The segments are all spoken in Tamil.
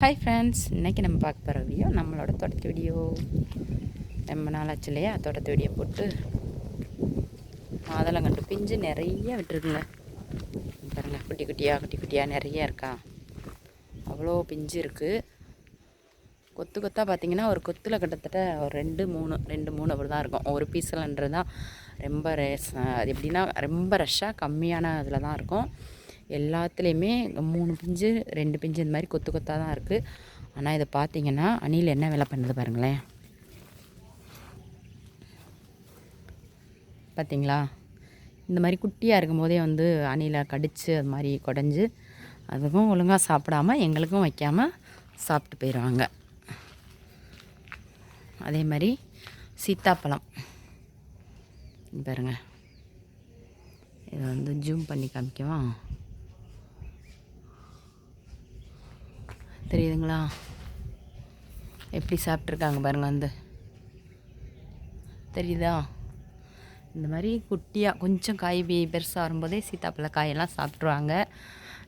ஹாய் ஃப்ரெண்ட்ஸ், இன்றைக்கி நம்ம பார்க்க போகிற வீடியோ நம்மளோட தோட்டத்து வீடியோ. ரொம்ப நாள் ஆச்சு இல்லையா தோட்டத்து வீடியோ போட்டு. மாதுளங்கண்டு பிஞ்சு நிறைய விட்டுருக்குங்க பாருங்கள். குட்டி குட்டியாக நிறைய இருக்கா. அவ்வளோ பிஞ்சு இருக்குது. கொத்து கொத்தாக பார்த்தீங்கன்னா ஒரு கொத்தில் கிட்டத்தட்ட ஒரு ரெண்டு மூணு அப்படி தான் இருக்கும். ஒரு பீஸலன்றது தான் ரொம்ப அது எப்படின்னா ரொம்ப ரஷ்ஷாக கம்மியான இதில் தான் இருக்கும். எல்லாத்துலேயுமே 3 பிஞ்சு 2 பிஞ்சு இந்த மாதிரி கொத்து கொத்தாக தான் இருக்குது. ஆனால் இதை பார்த்தீங்கன்னா அணில் என்ன வேலை பண்ணுது பாருங்களேன். பார்த்தீங்களா, இந்த மாதிரி குட்டியாக இருக்கும்போதே வந்து அணிலை கடித்து அது மாதிரி குடஞ்சி அதுக்கும் ஒழுங்காக சாப்பிடாமல் எங்களுக்கும் வைக்காமல் சாப்பிட்டு போயிடுவாங்க. அதே மாதிரி சீத்தாப்பழம் பாருங்க. இதை வந்து ஜூம் பண்ணி காமிக்கவா, தெரியுதுங்களா எப்படி சாப்பிட்ருக்காங்க பாருங்கள். வந்து தெரியுதா, இந்த மாதிரி குட்டியாக கொஞ்சம் காய் பெருசாக வரும்போதே சீத்தாப்பழ காயெல்லாம் சாப்பிட்ருவாங்க.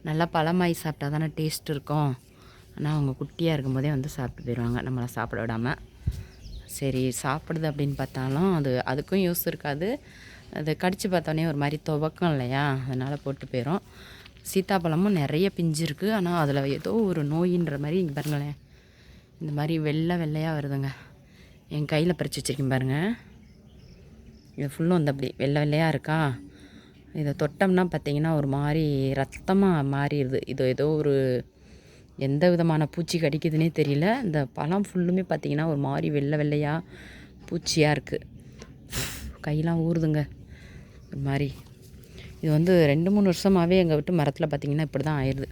நல்லா பழமாயி சாப்பிட்டா தானே டேஸ்ட் இருக்கும். ஆனால் அவங்க குட்டியாக இருக்கும்போதே வந்து சாப்பிட்டு போயிடுவாங்க நம்மளை சாப்பிட விடாமல். சரி சாப்பிடுது அப்படின்னு பார்த்தாலும் அதுக்கும் யூஸ் இருக்காது. அது கடித்து பார்த்தோன்னே ஒரு மாதிரி துவக்கம் இல்லையா, அதனால் போட்டு போயிடும். சீத்தாப்பழமும் நிறைய பிஞ்சு இருக்குது. ஆனால் அதில் ஏதோ ஒரு நோயின்ற மாதிரி இங்கே பாருங்களேன். இந்த மாதிரி வெள்ளையாக வருதுங்க. என் கையில் பறித்து வச்சுருக்கேன் பாருங்கள். இது ஃபுல்லும் வந்து அப்படி வெள்ளையாக இருக்கா. இதை தொட்டோம்னா பார்த்திங்கன்னா ஒரு மாதிரி ரத்தமாக மாறிடுது. இது ஏதோ ஒரு எந்த விதமான பூச்சி கடிக்குதுன்னே தெரியல. இந்த பழம் ஃபுல்லுமே பார்த்திங்கன்னா ஒரு மாதிரி வெள்ளையாக பூச்சியாக இருக்குது. கையெல்லாம் ஊறுதுங்க ஒரு மாதிரி. இது வந்து 2-3 வருஷமாகவே எங்கள் வீட்டு மரத்தில் பார்த்திங்கன்னா இப்படி தான் ஆயிடுது.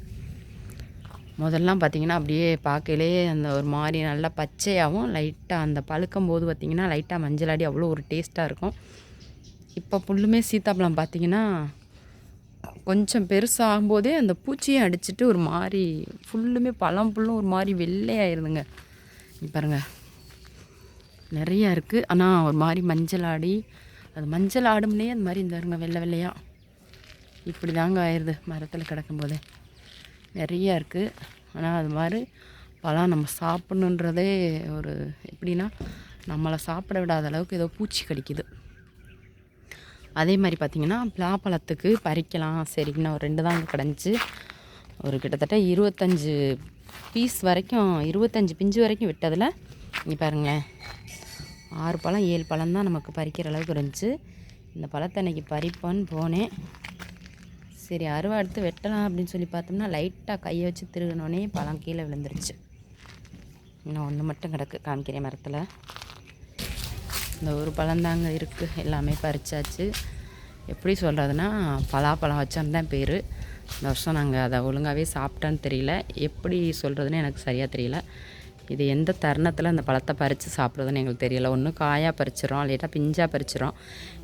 முதல்லாம் பார்த்திங்கன்னா அப்படியே பார்க்கலே அந்த ஒரு மாதிரி நல்லா பச்சையாகவும் லைட்டாக அந்த பழுக்கும் போது பார்த்திங்கன்னா லைட்டாக மஞ்சளாடி அவ்வளோ ஒரு டேஸ்ட்டாக இருக்கும். இப்போ ஃபுல்லுமே சீத்தாப்பழம் பார்த்திங்கன்னா கொஞ்சம் பெருசாகும்போதே அந்த பூச்சியை அடிச்சுட்டு ஒரு மாதிரி ஃபுல்லுமே பழம் ஃபுல்லும் ஒரு மாதிரி வெள்ளையாயிருதுங்க. பாருங்கள் நிறையா இருக்குது. ஆனால் ஒரு மாதிரி மஞ்சள் ஆடி அது மஞ்சள் ஆடும்னே அந்த மாதிரி இந்த இருங்க வெள்ளையாக இப்படி தாங்க ஆயிடுது. மரத்தில் கிடக்கும்போதே நிறையா இருக்குது. ஆனால் அது மாதிரி பழம் நம்ம சாப்பிட்ணுன்றதே ஒரு எப்படின்னா நம்மளை சாப்பிட விடாத அளவுக்கு ஏதோ பூச்சி கடிக்குது. அதே மாதிரி பார்த்திங்கன்னா பலாப்பழத்துக்கு பறிக்கலாம் சரிங்கண்ணா ஒரு 2 தாங்க கிடஞ்சி. ஒரு கிட்டத்தட்ட 25 பீஸ் வரைக்கும் 25 பிஞ்சு வரைக்கும் விட்டதில் இங்கே பாருங்களேன் 6 பழம் 7 பழம் தான் நமக்கு பறிக்கிற அளவுக்கு இருந்துச்சு. இந்த பழத்தை அன்றைக்கி பறிப்போன்னு போனேன். சரி அருவா எடுத்து வெட்டலாம் அப்படின்னு சொல்லி பார்த்தோம்னா லைட்டாக கையை வச்சு திருகினோடனே பழம் கீழே விழுந்துருச்சு. இன்னும் ஒன்று மட்டும் கிடக்கு காமிக்கிறேன் மரத்தில். இந்த ஒரு பழந்தாங்க இருக்குது. எல்லாமே பறிச்சாச்சு. எப்படி சொல்கிறதுனா பலாப்பழம் வச்சோன்னு தான் பேர். இந்த வருஷம் நாங்கள் அதை ஒழுங்காகவே சாப்பிட்டான்னு தெரியல. எப்படி சொல்கிறதுன்னு எனக்கு சரியாக தெரியல. இது எந்த தருணத்தில் அந்த பழத்தை பறித்து சாப்பிட்றதுன்னு எங்களுக்கு தெரியல. ஒன்று காயாக பறிச்சிடும், லைட்டாக பிஞ்சாக பறிச்சிடும்,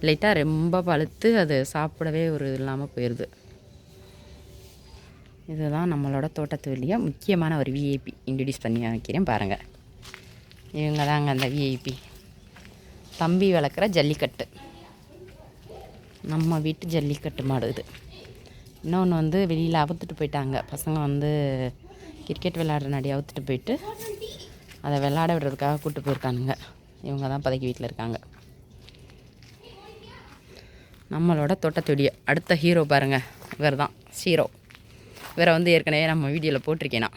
லைட்டாக ரொம்ப பழுத்து அது சாப்பிடவே ஒரு இல்லாமல் போயிடுது. இதுதான் நம்மளோட தோட்டத்து வழியாக முக்கியமான ஒரு விஐபி இன்ட்ரடியூஸ் பண்ணி வைக்கிறேன் பாருங்கள். இவங்க தாங்க அந்த விஐபி. தம்பி வளர்க்குற ஜல்லிக்கட்டு, நம்ம வீட்டு ஜல்லிக்கட்டு மாடு இது. இன்னொன்று வந்து வெளியில் அவுத்துட்டு போயிட்டாங்க பசங்க. வந்து கிரிக்கெட் விளையாடுற நாடி அவுத்துட்டு போயிட்டு அதை விளையாட விடுறதுக்காக கூப்பிட்டு போயிருக்கானுங்க. இவங்க தான் இப்போதைக்கு வீட்டில் இருக்காங்க. நம்மளோட தோட்டத்துடைய அடுத்த ஹீரோ பாருங்கள். இவர் தான் ஹீரோ. இவரை வந்து ஏற்கனவே நம்ம வீடியோவில் போட்டிருக்கேனா.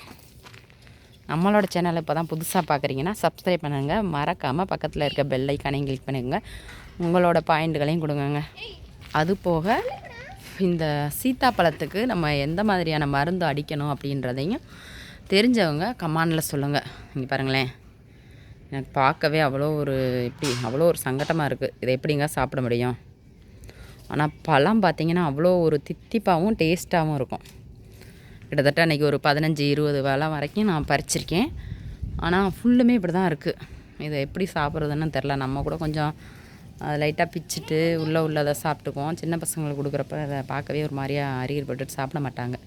நம்மளோட சேனலை இப்போ தான் புதுசாக பார்க்குறீங்கன்னா சப்ஸ்கிரைப் பண்ணுங்க. மறக்காமல் பக்கத்தில் இருக்க பெல் ஐக்கானையும் கிளிக் பண்ணுங்க. உங்களோட பாயிண்ட்டுகளையும் கொடுங்க. அது போக இந்த சீத்தாப்பழத்துக்கு நம்ம எந்த மாதிரியான மருந்து அடிக்கணும் அப்படின்றதையும் தெரிஞ்சவங்க கமெண்டில் சொல்லுங்கள். இங்கே பாருங்களேன், எனக்கு பார்க்கவே அவ்வளோ ஒரு சங்கடமாக இருக்குது. இதை எப்படிங்க சாப்பிட முடியும்? ஆனால் பழம் பார்த்திங்கன்னா அவ்வளோ ஒரு தித்திப்பாகவும் டேஸ்ட்டாகவும் இருக்கும். கிட்டத்தட்ட அன்றைக்கி ஒரு 15-20 பழம் வரைக்கும் நான் பறிச்சிருக்கேன். ஆனால் ஃபுல்லுமே இப்படி தான் இருக்குது. இதை எப்படி சாப்பிட்றதுன்னு தெரில. நம்ம கூட கொஞ்சம் லைட்டாக பிச்சுட்டு உள்ளதை சாப்பிட்டுக்குவோம். சின்ன பசங்களுக்கு கொடுக்குறப்ப அதை பார்க்கவே ஒரு மாதிரியாக அரியர் போட்டுட்டு சாப்பிட மாட்டாங்க.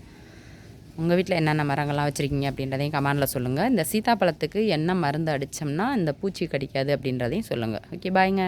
உங்கள் வீட்டில் என்னென்ன மரங்கள்லாம் வச்சுருக்கீங்க அப்படின்றதையும் கமெண்டில் சொல்லுங்கள். இந்த சீத்தாப்பழத்துக்கு என்ன மருந்து அடித்தோம்னா இந்த பூச்சி கடிக்காது அப்படின்றதையும் சொல்லுங்கள். ஓகே, பாய்ங்க.